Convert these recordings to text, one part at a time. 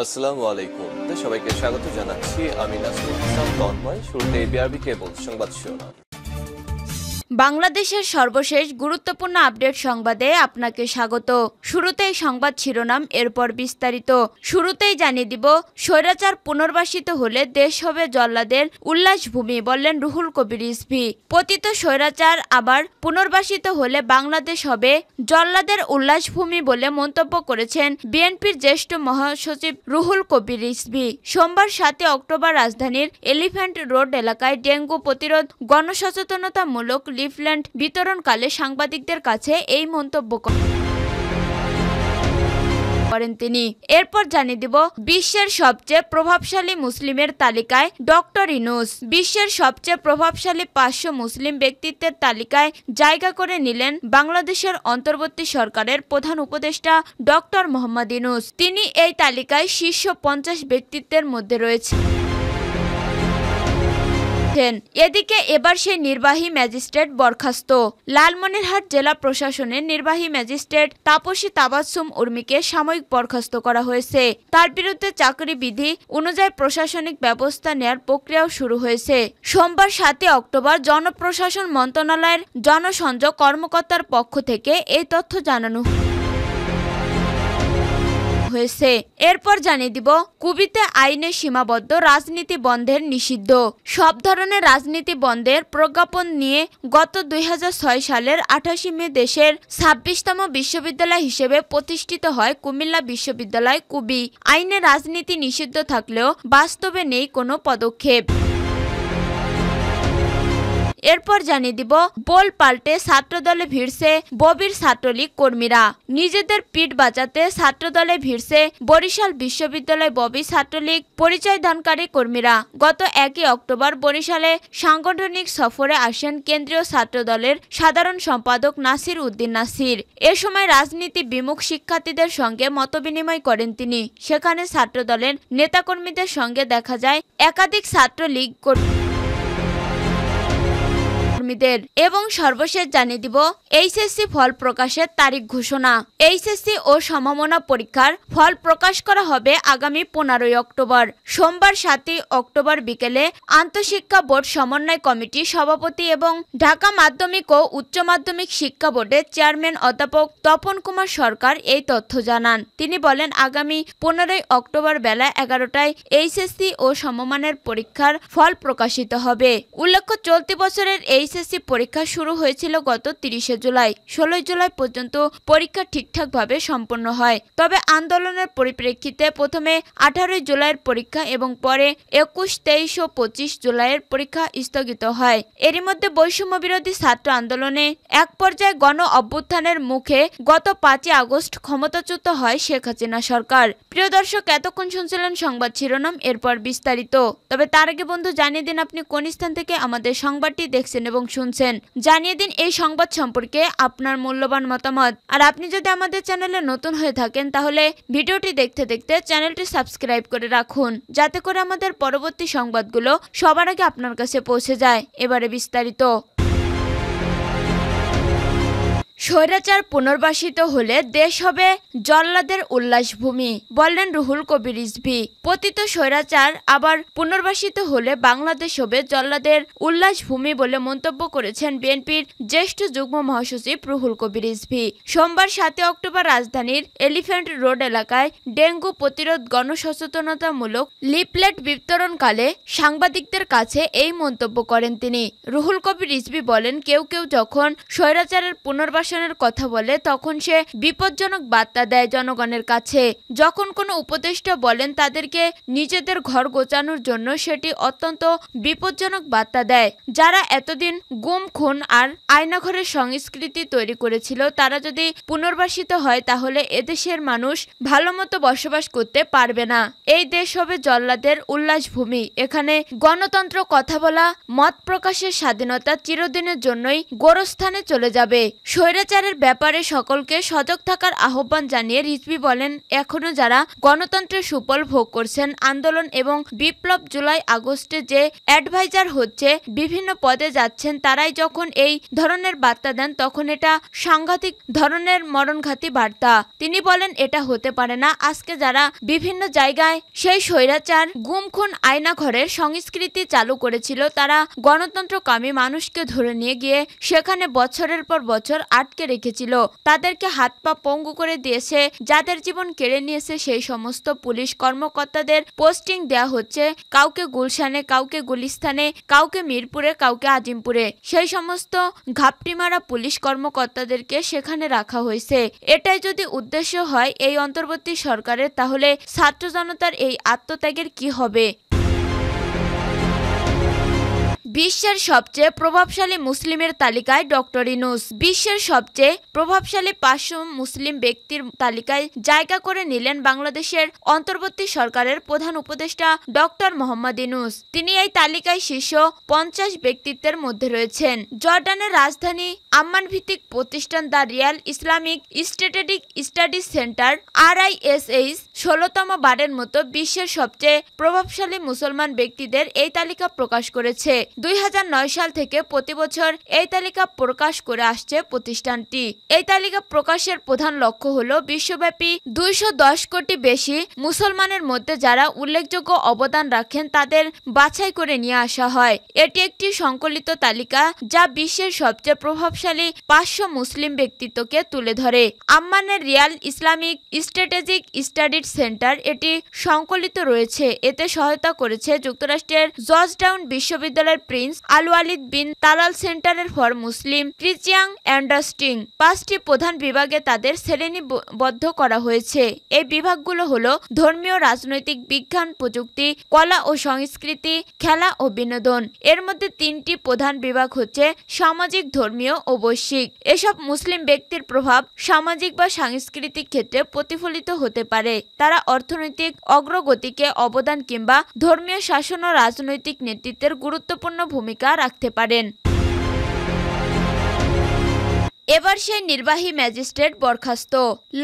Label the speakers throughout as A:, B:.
A: আসসালামু আলাইকুম। সবাইকে স্বাগত জানাচ্ছি আমি নাসরুল ইসলাম তন্ময়। শুরুতে বিআরবি কেবল সংবাদ শিরোনাম।
B: বাংলাদেশের সর্বশেষ গুরুত্বপূর্ণ আপডেট সংবাদে আপনাকে স্বাগত। শুরুতেই সংবাদ শিরোনাম, এরপর বিস্তারিত। শুরুতেই জানিয়ে দিব, স্বৈরাচার পুনর্বাসিত হলে দেশ হবে জল্লাদের উল্লাসভূমি, বললেন রুহুল কবির রিজভী। পতিত স্বৈরাচার আবার পুনর্বাসিত হলে বাংলাদেশ হবে জল্লাদের উল্লাসভূমি বলে মন্তব্য করেছেন বিএনপির জ্যেষ্ঠ মহাসচিব রুহুল কবির রিজভী। সোমবার 7 অক্টোবর রাজধানীর এলিফ্যান্ট রোড এলাকায় ডেঙ্গু প্রতিরোধ গণসচেতনতামূলক লিফলেট বিতরণকালে সাংবাদিকদের কাছে এই মন্তব্য করেন তিনি। এরপর জানিয়ে দিব, বিশ্বের সবচেয়ে প্রভাবশালী মুসলিমের তালিকায় ডক্টর ইউনূস। বিশ্বের সবচেয়ে প্রভাবশালী 500 মুসলিম ব্যক্তিত্বের তালিকায় জায়গা করে নিলেন বাংলাদেশের অন্তর্বর্তী সরকারের প্রধান উপদেষ্টা ডক্টর মোহাম্মদ ইউনূস। তিনি এই তালিকায় শীর্ষ 50 ব্যক্তিত্বের মধ্যে রয়েছেন। এদিকে এবার সেই নির্বাহী ম্যাজিস্ট্রেট বরখাস্ত। লালমনিরহাট জেলা প্রশাসনের নির্বাহী ম্যাজিস্ট্রেট তাপসী তাবাসসুম উর্মিকে সাময়িক বরখাস্ত করা হয়েছে। তার বিরুদ্ধে চাকরি বিধি অনুযায়ী প্রশাসনিক ব্যবস্থা নেওয়ার প্রক্রিয়াও শুরু হয়েছে। সোমবার 7 অক্টোবর জনপ্রশাসন মন্ত্রণালয়ের জনসংযোগ কর্মকর্তার পক্ষ থেকে এই তথ্য জানানো হয়েছে। এরপর জানিয়ে দিব, কুবিতে আইনে সীমাবদ্ধ রাজনীতি বন্ধের নিষিদ্ধ। সব ধরনের রাজনীতি বন্ধের প্রজ্ঞাপন নিয়ে গত 2006 সালের 28 মে দেশের 26তম বিশ্ববিদ্যালয় হিসেবে প্রতিষ্ঠিত হয় কুমিল্লা বিশ্ববিদ্যালয় কুবি। আইনে রাজনীতি নিষিদ্ধ থাকলেও বাস্তবে নেই কোনো পদক্ষেপ। এরপর জানিয়ে দিব, বোল পাল্টে ছাত্রদলে ভিড়ছে ববির ছাত্রলীগ কর্মীরা। নিজেদের পিঠ বাঁচাতে ছাত্রদলে ভিড়ছে বরিশাল বিশ্ববিদ্যালয় ববি ছাত্রলীগ পরিচয়দানকারী কর্মীরা। গত 1 অক্টোবর বরিশালে সাংগঠনিক সফরে আসেন কেন্দ্রীয় ছাত্রদলের সাধারণ সম্পাদক নাসির উদ্দিন নাসির। এ সময় রাজনীতি বিমুখ শিক্ষার্থীদের সঙ্গে মতবিনিময় করেন তিনি। সেখানে ছাত্রদলের নেতাকর্মীদের সঙ্গে দেখা যায় একাধিক ছাত্রলীগ এবং সর্বশেষ জানিয়ে দিব, এইচএসসি ফল প্রকাশের তারিখ ঘোষণা। এইচএসসি ও সমমানা পরীক্ষার ফল প্রকাশ করা হবে আগামী 15 অক্টোবর। সোমবার 7 অক্টোবর বিকেলে আন্তঃশিক্ষা বোর্ড সমন্বয় কমিটির সভাপতি এবং ঢাকা মাধ্যমিক ও উচ্চ মাধ্যমিক শিক্ষা বোর্ডের চেয়ারম্যান অধ্যাপক তপন কুমার সরকার এই তথ্য জানান। তিনি বলেন, আগামী 15 অক্টোবর বেলা 11টায় এইচএসসি ও সমমানের পরীক্ষার ফল প্রকাশিত হবে। উল্লেখ্য, চলতি বছরের এইচএসসি পরীক্ষা শুরু হয়েছিল গত 30 জুলাই। 16 জুলাই পর্যন্ত পরীক্ষা ঠিকঠাকভাবে সম্পন্ন হয়। তবে আন্দোলনের পরিপ্রেক্ষিতে প্রথমে 18 জুলাইয়ের পরীক্ষা এবং পরে 21, 23 ও 25 জুলাইয়ের পরীক্ষা স্থগিত হয়। এরই মধ্যে বৈষম্য বিরোধী ছাত্র আন্দোলনে এক পর্যায়ে গণ অভ্যুত্থানের মুখে গত 5 আগস্ট ক্ষমতাচ্যুত হয় শেখ হাসিনা সরকার। প্রিয় দর্শক, এতক্ষণ শুনছিলেন সংবাদ শিরোনাম, এরপর বিস্তারিত। তবে তার আগে বন্ধু, জানিয়ে দিন আপনি কোন স্থান থেকে আমাদের সংবাদটি দেখছেন এবং শুনছেন। জানিয়ে দিন এই সংবাদ সম্পর্কে আপনার মূল্যবান মতামত। আর আপনি যদি আমাদের চ্যানেলে নতুন হয়ে থাকেন তাহলে ভিডিওটি দেখতে দেখতে চ্যানেলটি সাবস্ক্রাইব করে রাখুন, যাতে করে আমাদের পরবর্তী সংবাদগুলো সবার আগে আপনার কাছে পৌঁছে যায়। এবারে বিস্তারিত। স্বৈরাচার পুনর্বাসিত হলে দেশ হবে জল্লাদের উল্লাসভূমি, বললেন রুহুল কবির রিজভী। পতিত স্বৈরাচার আবার পুনর্বাসিত হলে বাংলাদেশ হবে জল্লাদের উল্লাসভূমি বলে মন্তব্য করেছেন বিএনপির জ্যেষ্ঠ যুগ্ম মহাসচিব রুহুল কবির রিজভী। সোমবার 7 অক্টোবর রাজধানীর এলিফ্যান্ট রোড এলাকায় ডেঙ্গু প্রতিরোধ গণসচেতনতামূলক লিফলেট বিতরণকালে সাংবাদিকদের কাছে এই মন্তব্য করেন তিনি। রুহুল কবির রিজভী বলেন, কেউ কেউ যখন স্বৈরাচারের পুনর্বাসন কথা বলে তখন সে বিপজ্জনক বার্তা দেয় জনগণের কাছে। যখন কোনো উপদেষ্টা বলেন তাদেরকে নিজেদের ঘর গোছানোর জন্য, সেটি অত্যন্ত বিপজ্জনক বার্তা দেয়। যারা এতদিন গুম, খুন আর আয়নাঘরের সংস্কৃতি তৈরি করেছিল, তারা যদি পুনর্বাসিত হয় তাহলে এদেশের মানুষ ভালোমতো বসবাস করতে পারবে না। এই দেশ হবে জল্লাদের উল্লাসভূমি। এখানে গণতন্ত্র, কথা বলা, মত প্রকাশের স্বাধীনতা চিরদিনের জন্যই গোরস্থানে চলে যাবে। স্বৈরাচার স্বৈরাচারের ব্যাপারে সকলকে সজাগ থাকার আহ্বান জানিয়ে রিজভী বলেন, এখনো যারা গণতন্ত্রের সুফল ভোগ করছেন, আন্দোলন এবং বিপ্লব জুলাই আগস্টে যে অ্যাডভাইজার হচ্ছে, বিভিন্ন পদে যাচ্ছেন, তারাই যখন এই ধরনের বার্তা দেন তখন এটা সাংঘাতিক ধরনের মরণঘাতী বার্তা। তিনি বলেন, এটা হতে পারে না। আজকে যারা বিভিন্ন জায়গায় সেই স্বৈরাচার গুম খুন আয়নাঘরের সংস্কৃতি চালু করেছিল, তারা গণতন্ত্রকামী মানুষকে ধরে নিয়ে গিয়ে সেখানে বছরের পর বছর আটকে রেখেছিল, তাদেরকে হাত পা পঙ্গু করে দিয়েছে, যাদের জীবন কেড়ে নিয়েছে সেই সমস্ত পুলিশ কর্মকর্তাদের পোস্টিং দেয়া হচ্ছে, কাউকে গুলশানে, কাউকে গুলিস্তানে, কাউকে মিরপুরে, কাউকে আজিমপুরে। সেই সমস্ত ঘাপটি মারা পুলিশ কর্মকর্তাদেরকে সেখানে রাখা হয়েছে। এটাই যদি উদ্দেশ্য হয় এই অন্তর্বর্তী সরকারের, তাহলে ছাত্র জনতার এই আত্মত্যাগের কি হবে? বিশ্বের সবচেয়ে প্রভাবশালী মুসলিমের তালিকায় ডক্টর ইউনূস। বিশ্বের সবচেয়ে প্রভাবশালী 500 মুসলিম ব্যক্তির তালিকায় জায়গা করে নিলেন বাংলাদেশের অন্তর্বর্তী সরকারের প্রধান উপদেষ্টা ডক্টর মোহাম্মদ ইউনূস। তিনি এই তালিকায় শীর্ষ 50 ব্যক্তিত্বের মধ্যে রয়েছেন। জর্ডানের রাজধানী আম্মান ভিত্তিক প্রতিষ্ঠান the Real Islamic strategic studies centre RISH 16তম বারের মতো বিশ্বের সবচেয়ে প্রভাবশালী মুসলমান ব্যক্তিদের এই তালিকা প্রকাশ করেছে। 2009 সাল থেকে প্রতি বছর এই তালিকা প্রকাশ করে আসছে প্রতিষ্ঠানটি। এই তালিকা প্রকাশের প্রধান লক্ষ্য হলো বিশ্বব্যাপী 210 কোটি বেশি মুসলমানের মধ্যে যারা উল্লেখযোগ্য অবদান রাখেন তাদের বাছাই করে নিয়ে আসা হয়। এটি একটি সংকলিত তালিকা যা বিশ্বের সবচেয়ে প্রভাবশালী 500 মুসলিম ব্যক্তিত্বকে তুলে ধরে। আম্মানের royal Islamic strategic studies centre এটি সংকলিত রয়েছে। এতে সহায়তা করেছে যুক্তরাষ্ট্রের জর্জটাউন বিশ্ববিদ্যালয়ের prince Al Waleed bin Talal সেন্টারের ফর মুসলিম টিচিং অ্যান্ডারস্ট্যান্ডিং। 5টি প্রধান বিভাগে তাদের শ্রেণীবদ্ধ করা হয়েছে। এই বিভাগগুলো হলো ধর্মীয়, রাজনৈতিক, বিজ্ঞান, প্রযুক্তি, কলা ও সংস্কৃতি, খেলা ও বিনোদন। এর মধ্যে 3টি প্রধান বিভাগ হচ্ছে সামাজিক, ধর্মীয় ও বৈশ্বিক। এসব মুসলিম ব্যক্তির প্রভাব সামাজিক বা সাংস্কৃতিক ক্ষেত্রে প্রতিফলিত হতে পারে। তারা অর্থনৈতিক অগ্রগতিকে অবদান কিংবা ধর্মীয় শাসন ও রাজনৈতিক নেতৃত্বের গুরুত্বপূর্ণ ভূমিকা রাখতে পারেন। এবার সেই নির্বাহী ম্যাজিস্ট্রেট বরখাস্ত।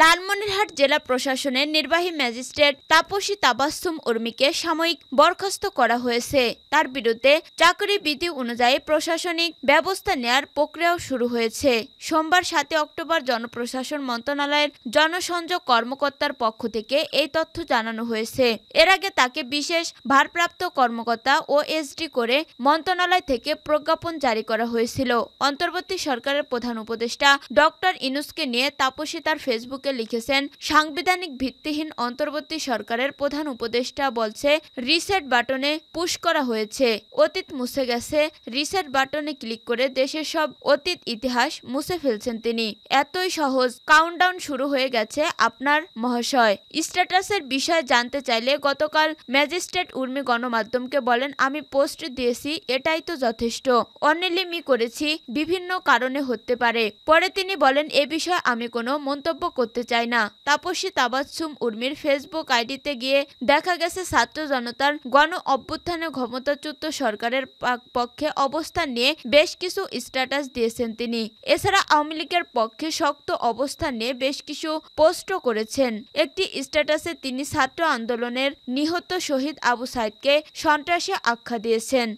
B: লালমনিরহাট জেলা প্রশাসনের নির্বাহী ম্যাজিস্ট্রেট তাপসী তাবাসসুম উর্মিকে সাময়িক বরখাস্ত করা হয়েছে। তার বিরুদ্ধে চাকরি বিধি অনুযায়ী প্রশাসনিক ব্যবস্থা নেয়ার প্রক্রিয়াও শুরু হয়েছে। সোমবার 7 অক্টোবর জনপ্রশাসন মন্ত্রণালয়ের জনসংযোগ কর্মকর্তার পক্ষ থেকে এই তথ্য জানানো হয়েছে। এর আগে তাকে বিশেষ ভারপ্রাপ্ত কর্মকর্তা OSD করে মন্ত্রণালয় থেকে প্রজ্ঞাপন জারি করা হয়েছিল। অন্তর্বর্তী সরকারের প্রধান উপদেষ্টা ডক্টর ইউনূসকে নিয়ে তাপসী তার ফেসবুকে লিখেছেন, সাংবিধানিক ভিত্তিহীন অন্তর্বর্তী সরকারের প্রধান উপদেষ্টা বলছে রিসেট বাটনে পুশ করা হয়েছে, অতীত মুছে গেছে। রিসেট বাটনে ক্লিক করে দেশের সব অতীত ইতিহাস মুছে ফেলছেন তিনি। এতই সহজ, কাউন্টডাউন শুরু হয়ে গেছে আপনার মহাশয়। স্ট্যাটাসের বিষয়ে জানতে চাইলে গতকাল ম্যাজিস্ট্রেট উর্মি গণমাধ্যমকে বলেন, আমি পোস্ট দিয়েছি, এটাই তো যথেষ্ট। অনিলিমি করেছি, বিভিন্ন কারণে হতে পারে। পরে তিনি বলেন, এ বিষয়ে আমি কোনো মন্তব্য করতে চাই না। তাপসী তাবাসসুম উর্মির ফেসবুক আইডিতে গিয়ে দেখা গেছে ছাত্র জনতার গণ অভ্যুত্থানে ক্ষমতাচ্যুত সরকারের পক্ষে অবস্থান নিয়ে বেশ কিছু স্ট্যাটাস দিয়েছেন তিনি। এছাড়া আওয়ামী লীগের পক্ষে শক্ত অবস্থান নিয়ে বেশ কিছু পোস্টও করেছেন। একটি স্ট্যাটাসে তিনি ছাত্র আন্দোলনের নিহত শহীদ আবু সাইদকে সন্ত্রাসী আখ্যা দিয়েছেন।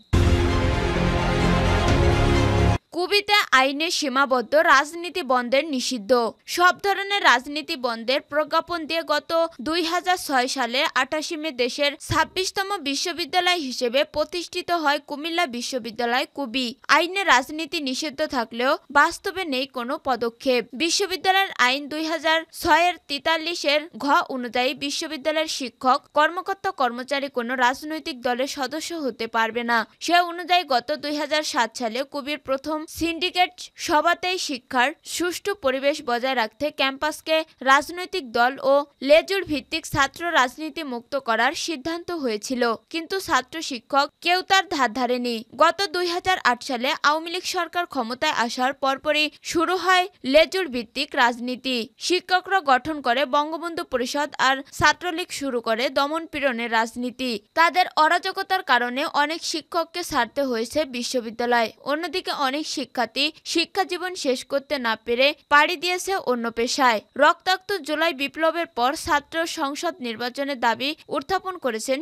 B: কুবিতে আইনে সীমাবদ্ধ রাজনীতি বন্ধের নিষিদ্ধ। সব ধরনের রাজনীতি বন্ধের প্রজ্ঞাপন দিয়ে গত 2006 সালের 28 মে দেশের 26তম বিশ্ববিদ্যালয় হিসেবে প্রতিষ্ঠিত হয় কুমিল্লা বিশ্ববিদ্যালয় কুবি। আইনে রাজনীতি নিষিদ্ধ থাকলেও বাস্তবে নেই কোনো পদক্ষেপ। বিশ্ববিদ্যালয়ের আইন 2006-এর 43-এর ঘ অনুযায়ী বিশ্ববিদ্যালয়ের শিক্ষক, কর্মকর্তা, কর্মচারী কোনো রাজনৈতিক দলের সদস্য হতে পারবে না। সে অনুযায়ী গত 2007 সালে কুবির প্রথম সিন্ডিকেট সভাতেই শিক্ষার সুষ্ঠু পরিবেশ বজায় রাখতে ক্যাম্পাসকে রাজনৈতিক দল ও লেজুর ভিত্তিক ছাত্র রাজনীতি মুক্ত করার সিদ্ধান্ত হয়েছিল, কিন্তু ছাত্র শিক্ষক কেউ তার ধার ধারেনি। গত 2008 সালে আওয়ামী লীগ সরকার ক্ষমতায় আসার পরপরই শুরু হয় লেজুর ভিত্তিক রাজনীতি। শিক্ষকরা গঠন করে বঙ্গবন্ধু পরিষদ আর ছাত্রলীগ শুরু করে দমন পীড়নের রাজনীতি। তাদের অরাজকতার কারণে অনেক শিক্ষককে ছাড়তে হয়েছে বিশ্ববিদ্যালয়। অন্যদিকে অনেক শিক্ষার্থী শিক্ষা জীবন শেষ করতে না পেরে পাড়ি দিয়েছে অন্য পেশায়। রক্তাক্ত জুলাই বিপ্লবের পর ছাত্র সংসদ নির্বাচনের দাবি উত্থাপন করেছেন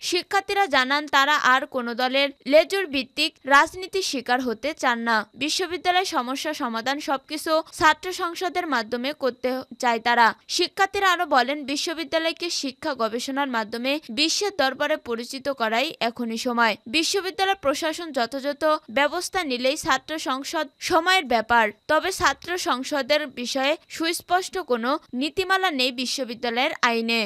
B: শিক্ষার্থীরা জানান তারা আর কোনো দলের লেজুর ভিত্তিক রাজনীতির শিকার হতে চান না। বিশ্ববিদ্যালয় সমস্যা সমাধান সবকিছু ছাত্র সংসদের মাধ্যমে করতে চায় তারা। শিক্ষার্থীরা আরো বলেন, বিশ্ববিদ্যালয়কে শিক্ষা গবেষণার মাধ্যমে বিশ্বের দরবারে পরিচিত করাই এখনই সময়। বিশ্ববিদ্যালয় প্রশাসন যথাযথ ব্যবস্থা নিলেই ছাত্র সংসদ সময়ের ব্যাপার। তবে ছাত্র সংসদের বিষয়ে সুস্পষ্ট কোনো নীতিমালা নেই বিশ্ববিদ্যালয়ের আইনে।